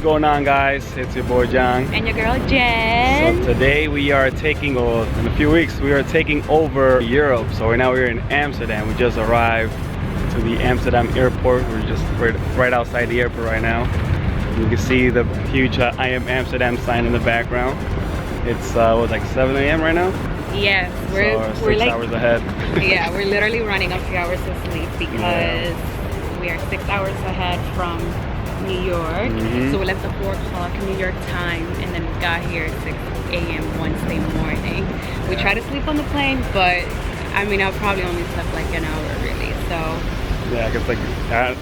going on, guys? It's your boy John and your girl Jen. So today we are taking, or in a few weeks, we are taking over Europe. So right now we're in Amsterdam. We just arrived to the Amsterdam airport. We're right outside the airport right now. You can see the huge I am Amsterdam sign in the background. It's what, like 7 a.m. right now? Yes, we're 6 hours ahead. Yeah, we're literally running a few hours of sleep because we are 6 hours ahead from New York. So we left at 4 o'clock New York time, and then we got here at 6 a.m. Wednesday morning. We tried to sleep on the plane, but I mean, I probably only slept like an hour really. So yeah, because like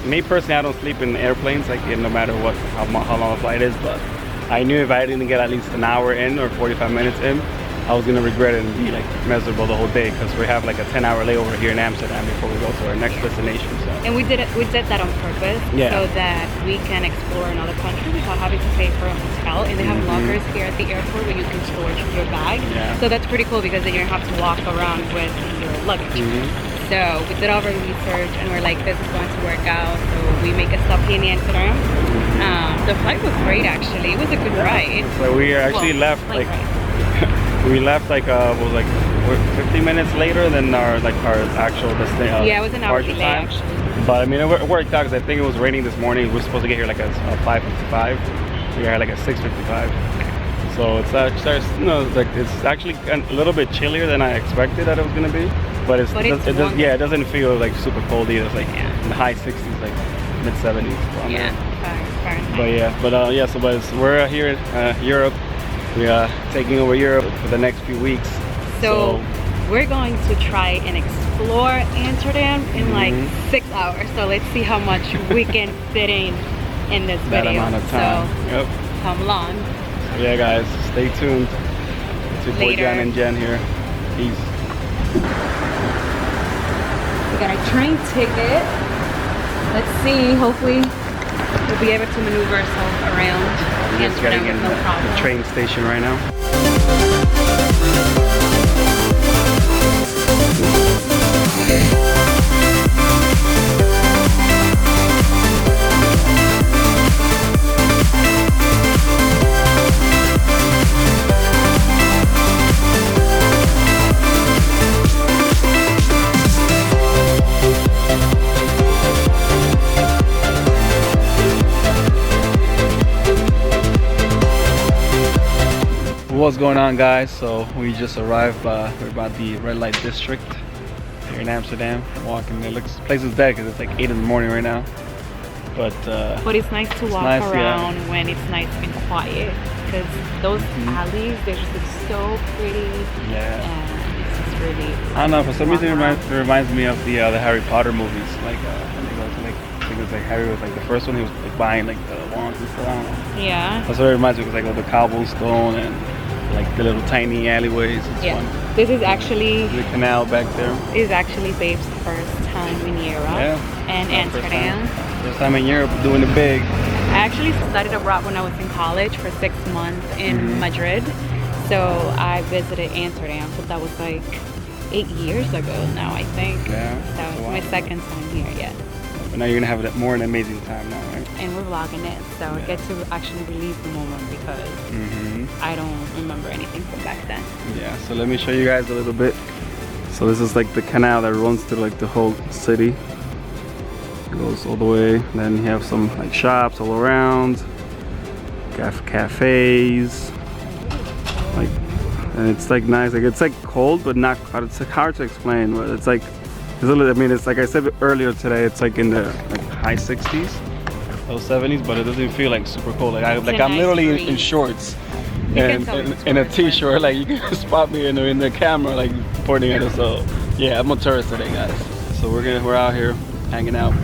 me personally, I don't sleep in airplanes, like no matter what how long a flight is. But I knew if I didn't get at least an hour in or 45 minutes in, I was gonna regret it and be like miserable the whole day, because we have like a 10-hour layover here in Amsterdam before we go to our next destination. So. And we did that on purpose, so that we can explore another country without having to pay for a hotel. And they have lockers here at the airport where you can store your bag. So that's pretty cool, because then you don't have to walk around with your luggage. So we did all our research and we're like, this is going to work out. So we make a stop here in Amsterdam. The flight was great, actually. It was a good ride. So we actually left like we left like what was like 50 minutes later than our actual destination. Yeah, it was an hour delay actually. But I mean, it worked out because I think it was raining this morning. We were supposed to get here like at 5:55. We got like at 6:55. So it's it's actually a little bit chillier than I expected that it was gonna be. But it doesn't feel like super cold either. It's like in the high 60s, like mid 70s. Fahrenheit. But we're here in Europe. We are taking over Europe for the next few weeks. So we're going to try and explore Amsterdam in like 6 hours. So let's see how much we can fit in this that video. Amount of time. So come along. So yeah, guys, stay tuned. It's your boy John and Jen here. Peace. We got a train ticket. Let's see. Hopefully we'll be able to maneuver ourselves around. We're just getting in the train station right now. What's going on, guys? So we just arrived. We're about the red light district here in Amsterdam. Walking, the place is dead because it's like 8 in the morning right now. But it's nice to walk around when it's nice and quiet, because those alleys, they're just so pretty. And it's just really. I don't know. For some reason, it reminds me of the Harry Potter movies. Like I think it was like Harry was like the first one. He was like buying like the wands and stuff. I don't know. Yeah. That's what it reminds me of, like all the cobblestone and like the little tiny alleyways. It's fun. This is actually the canal back there. This is actually Babe's first time in Europe and Amsterdam. First time in Europe, doing it big. I actually studied abroad when I was in college for 6 months in Madrid. So I visited Amsterdam, so that was like 8 years ago now, I think. So it's my second time here, But now you're gonna have more an amazing time now, right? And we're vlogging it, so I get to actually relive the moment, because I don't remember anything from back then. Yeah, so let me show you guys a little bit. So this is like the canal that runs through like the whole city. It goes all the way. Then you have some like shops all around, cafes, like, and it's like nice. Like it's like cold, but not hot. It's like hard to explain, but it's like. I mean, it's like I said earlier today, it's like in the high 60s, low 70s, but it doesn't feel like super cold. Like I'm literally in shorts and in a t-shirt. Like you can spot me in the camera, like pointing at us. So yeah, I'm a tourist today, guys. So we're out here hanging out.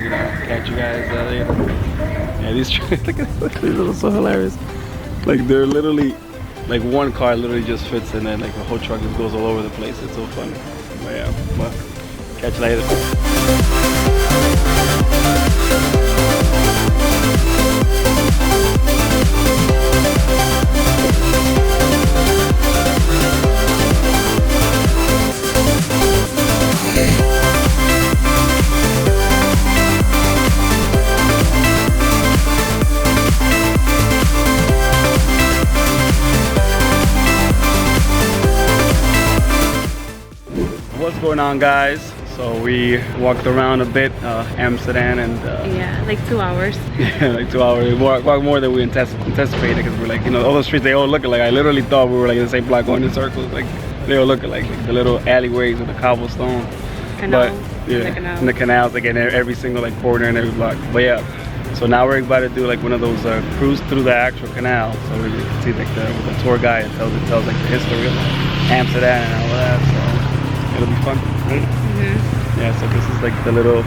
You know, catch you guys later. Yeah, these trains, look at these, are so hilarious. Like they're literally, like one car literally just fits in, and like the whole truck just goes all over the place. It's so funny. But yeah, well, catch you later. what's going on, guys? So we walked around a bit, Amsterdam, and yeah, like 2 hours. Yeah, like 2 hours. We walked more than we anticipated, because we're like, you know, all those streets, they all look alike. I literally thought we were like in the same block going in circles. Like they all look alike, like the little alleyways with the cobblestone. Canal, but yeah, and the canals, like in every single like corner and every block. But yeah, so now we're about to do like one of those cruise through the actual canal. So we can see like the tour guide. It tells like the history of Amsterdam and all that. So it'll be fun, right? Mm-hmm. Yeah. So this is like the little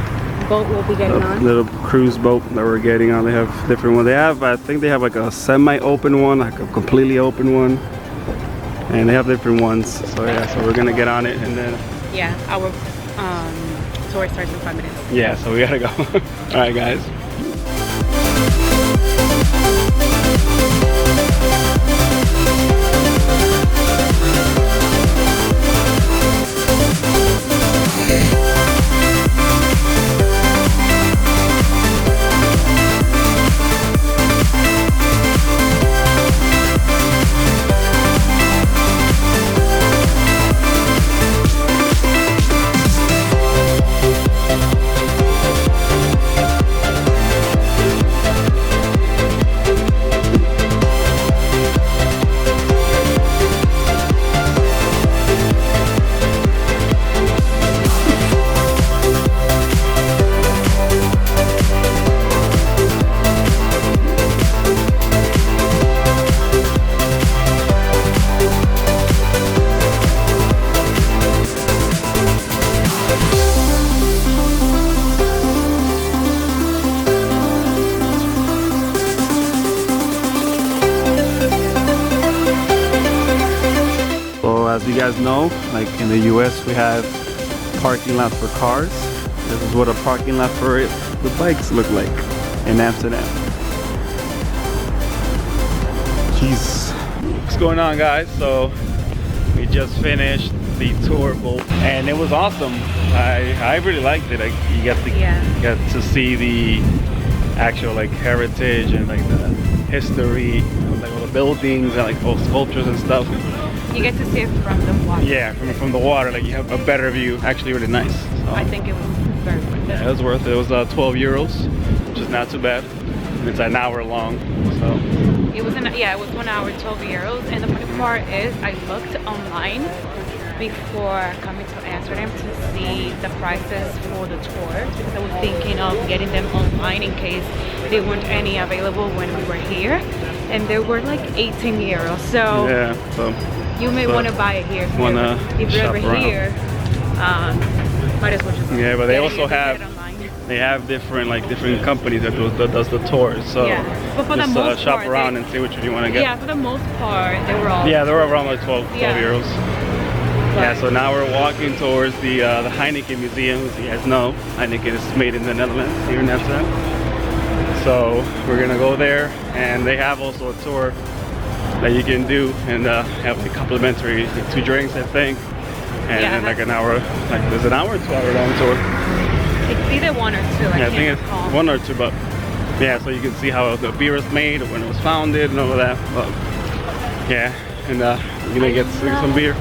boat we'll be getting on. Little cruise boat that we're getting on. They have different ones. I think they have like a semi-open one, like a completely open one, and they have different ones. So yeah, so we're gonna get on it, and then yeah, our tour starts in 5 minutes. Yeah, so we gotta go. All right, guys. As you guys know, like in the US, we have parking lots for cars. This is what a parking lot for the bikes look like in Amsterdam. Jeez. What's going on, guys? So we just finished the tour boat and it was awesome. I really liked it. Like you get to see the actual like heritage and like the history, you know, like all the buildings and like all sculptures and stuff. You get to see it from the water. Yeah, from the water, like you have a better view. Actually really nice. So, I think it was very worth it. Yeah, it was worth it. It was 12 euros, which is not too bad. And it's an hour long, so. It was 1 hour, 12 euros. And the funny part is I looked online before coming to Amsterdam to see the prices for the tours, because I was thinking of getting them online in case there weren't any available when we were here. And they were like 18 euros. So yeah, so you may want to buy it here if you're ever here. Might as well just but they also have different companies that does the tours. So yeah, but for just the most shop part, around and see which one you want to get. Yeah, for the most part, they were all. Yeah, they were around like 12 euros. But yeah, so now we're walking towards the Heineken Museum. As you guys know, Heineken is made in the Netherlands, here in Amsterdam. So we're gonna go there, and they have also a tour that you can do, and have the complimentary 2 drinks, I think, and like an hour, like there's an hour or 2 hour long tour. It's either 1 or 2. I think it's 1 or 2, but yeah, so you can see how the beer is made, when it was founded, and all of that. But yeah, and you're gonna get some beer.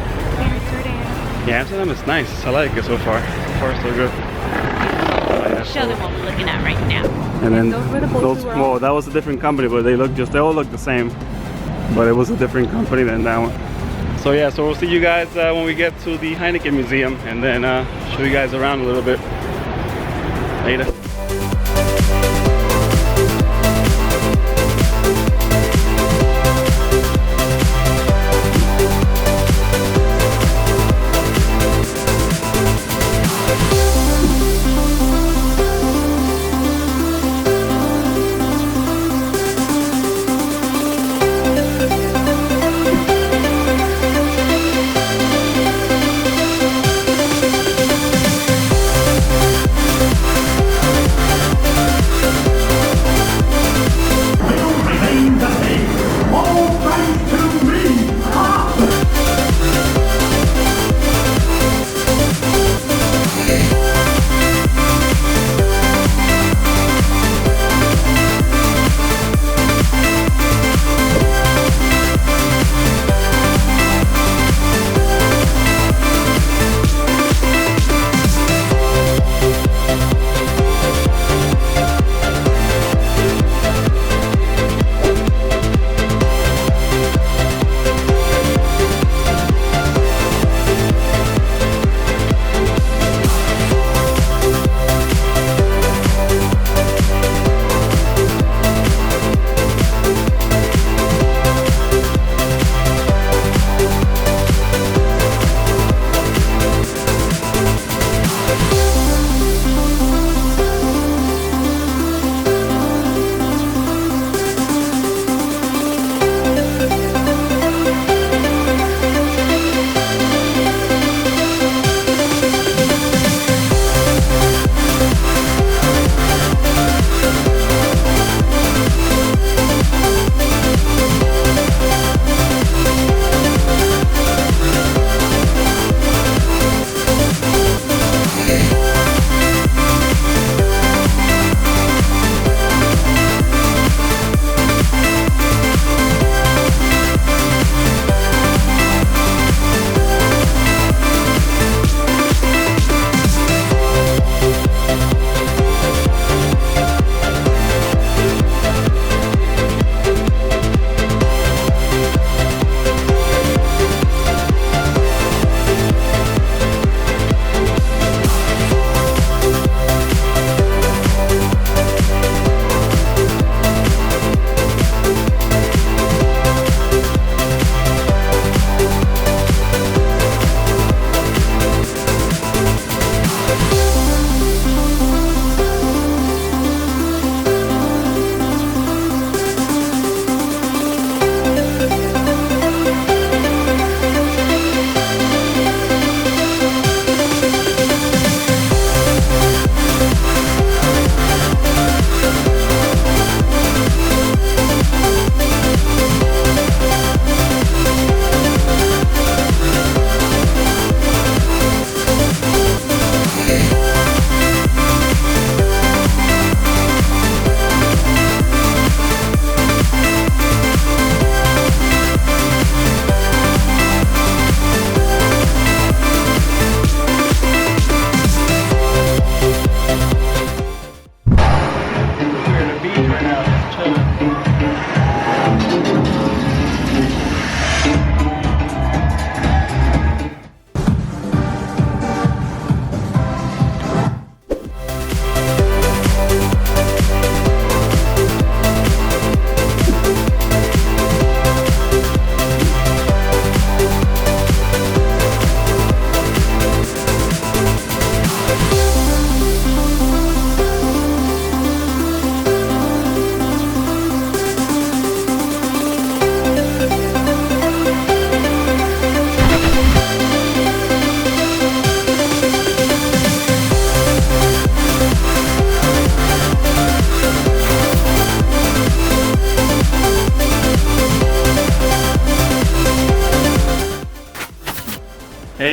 Yeah, Amsterdam is nice. I like it so far. So far, so good. Show them what we're looking at right now. And then those were the boats well, that was a different company, but they all look the same. But it was a different company than that one. So yeah, so we'll see you guys when we get to the Heineken Museum, and then show you guys around a little bit later.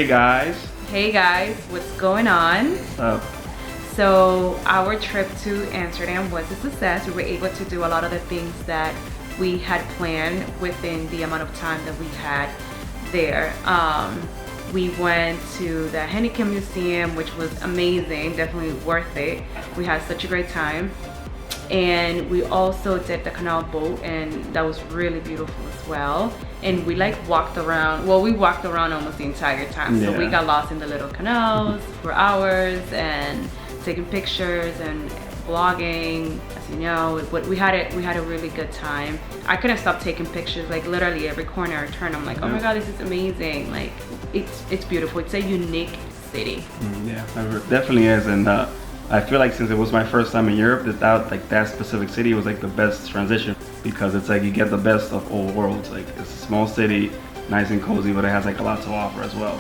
guys. Hey guys, what's going on? What's up? So our trip to Amsterdam was a success. We were able to do a lot of the things that we had planned within the amount of time that we had there. We went to the Heineken Museum, which was amazing, definitely worth it. We had such a great time. And we also did the canal boat, and that was really beautiful as well. And we like walked around, well, we walked around almost the entire time. So we got lost in the little canals for hours and taking pictures and vlogging. As you know, we had a really good time. I couldn't stop taking pictures, like literally every corner I turn, I'm like, oh my god, this is amazing. Like it's beautiful. It's a unique city. Yeah, it definitely is. And I feel like since it was my first time in Europe, that specific city was like the best transition, because it's like you get the best of all worlds. Like it's a small city, nice and cozy, but it has like a lot to offer as well.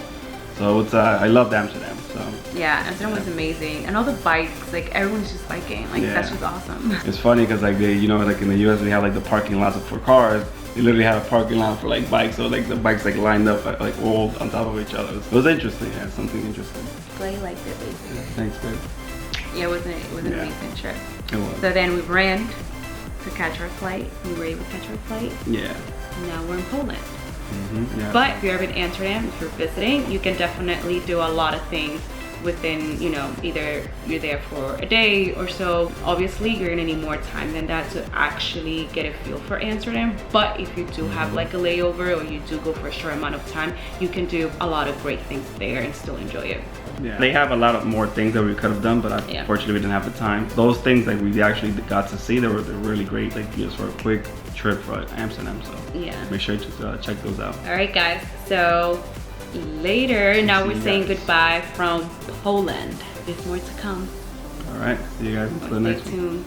So it's I loved Amsterdam. So yeah, Amsterdam was amazing, and all the bikes, like everyone's just biking, like that's just awesome. It's funny because like they, you know, like in the US we have like the parking lots for cars. They literally have a parking lot for like bikes, so like the bikes like lined up like all on top of each other. It was interesting. Yeah, something interesting. Clay liked it basically. Yeah, thanks, babe. Yeah, it was an amazing trip. It was. So then we ran to catch our flight. We were able to catch our flight. Yeah. Now we're in Poland. Yeah. But if you're ever in Amsterdam, if you're visiting, you can definitely do a lot of things within, you know, either you're there for a day or so. Obviously, you're gonna need more time than that to actually get a feel for Amsterdam. But if you do have like a layover, or you do go for a short amount of time, you can do a lot of great things there and still enjoy it. Yeah. They have a lot of more things that we could have done, but unfortunately we didn't have the time. Those things that we actually got to see, they're really great, like just for a quick trip for Amsterdam. So yeah, make sure to check those out. All right, guys. So later, now we're saying goodbye from Poland. There's more to come. All right, see you guys until the next one. Stay tuned.